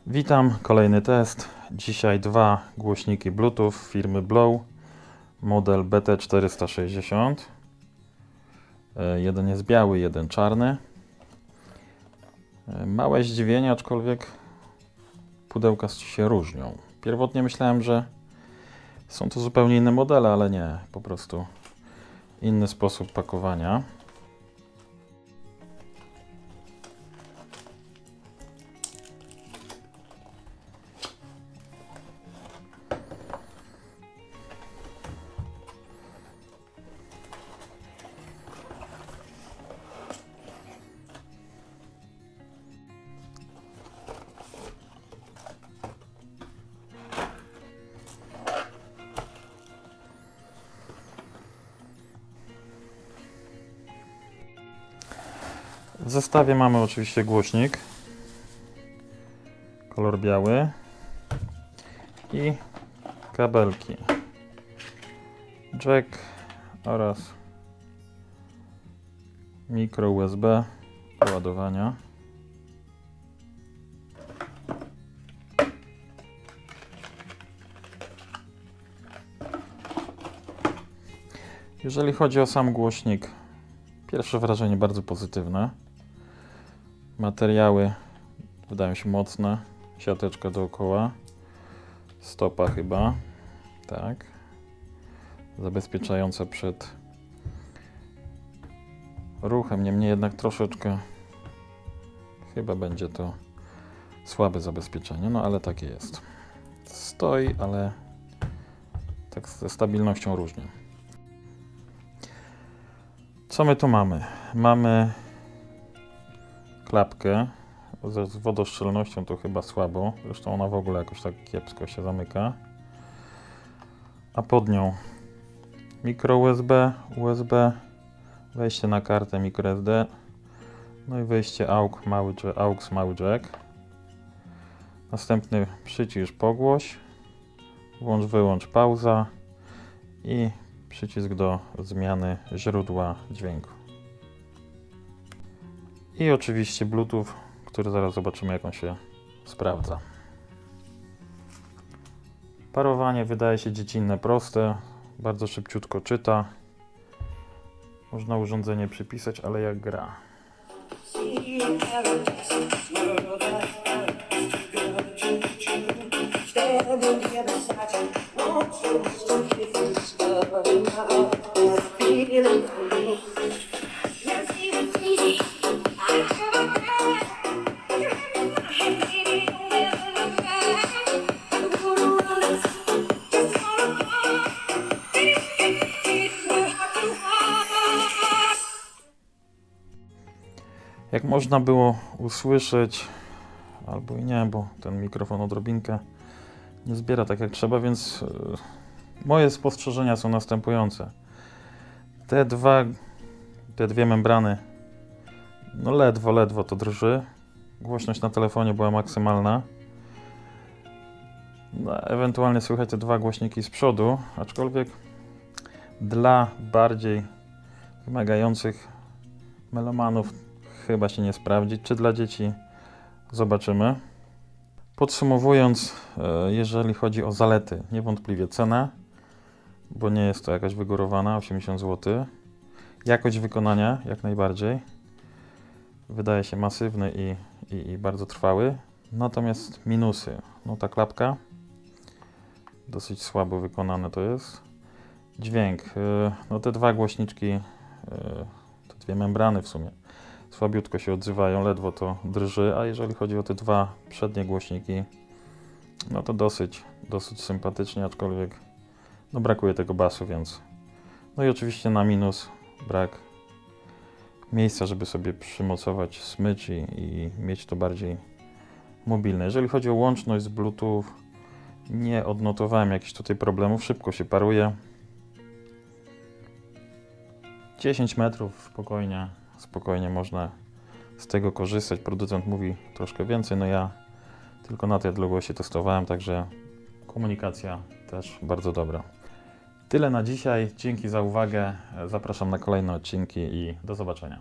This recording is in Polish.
Witam, kolejny test. Dzisiaj dwa głośniki Bluetooth firmy Blow, model BT460. Jeden jest biały, jeden czarny. Małe zdziwienie, aczkolwiek pudełka się różnią. Pierwotnie myślałem, że są to zupełnie inne modele, ale nie, po prostu inny sposób pakowania. W zestawie mamy oczywiście głośnik, kolor biały i kabelki, jack oraz mikro USB do ładowania. Jeżeli chodzi o sam głośnik, pierwsze wrażenie bardzo pozytywne. Materiały wydają się mocne, siateczka dookoła, stopa chyba, tak, zabezpieczająca przed ruchem, niemniej jednak troszeczkę chyba będzie to słabe zabezpieczenie, no ale takie jest. Stoi, ale tak ze stabilnością różnie. Co my tu mamy? Mamy klapkę z wodoszczelnością, to chyba słabo, zresztą ona w ogóle jakoś tak kiepsko się zamyka, a pod nią mikro USB, USB, wejście na kartę microSD, no i wejście AUX mały jack, następny przycisk pogłoś, włącz wyłącz pauza i przycisk do zmiany źródła dźwięku. I oczywiście Bluetooth, który zaraz zobaczymy, jak on się sprawdza. Parowanie wydaje się dziecinne, proste, bardzo szybciutko czyta. Można urządzenie przypisać, ale jak gra. Jak można było usłyszeć, albo i nie, bo ten mikrofon odrobinkę nie zbiera tak jak trzeba, więc moje spostrzeżenia są następujące. Te dwie membrany, no ledwo to drży. Głośność na telefonie była maksymalna. No, ewentualnie słychać te dwa głośniki z przodu, aczkolwiek dla bardziej wymagających melomanów chyba się nie sprawdzi. Czy dla dzieci? Zobaczymy. Podsumowując, jeżeli chodzi o zalety, niewątpliwie cena, bo nie jest to jakaś wygórowana, 80 zł. Jakość wykonania jak najbardziej. Wydaje się masywny i bardzo trwały. Natomiast minusy. No ta klapka dosyć słabo wykonane to jest. Dźwięk. No te dwa głośniczki, te dwie membrany w sumie, słabiutko się odzywają, ledwo to drży, a jeżeli chodzi o te dwa przednie głośniki, no to dosyć sympatycznie, aczkolwiek no brakuje tego basu, więc no i oczywiście na minus brak miejsca, żeby sobie przymocować smycz i mieć to bardziej mobilne. Jeżeli chodzi o łączność z Bluetooth, nie odnotowałem jakichś tutaj problemów, szybko się paruje. 10 metrów spokojnie można z tego korzystać. Producent mówi troszkę więcej, no ja tylko na tej odległości testowałem, także komunikacja też bardzo dobra. Tyle na dzisiaj, dzięki za uwagę, zapraszam na kolejne odcinki i do zobaczenia.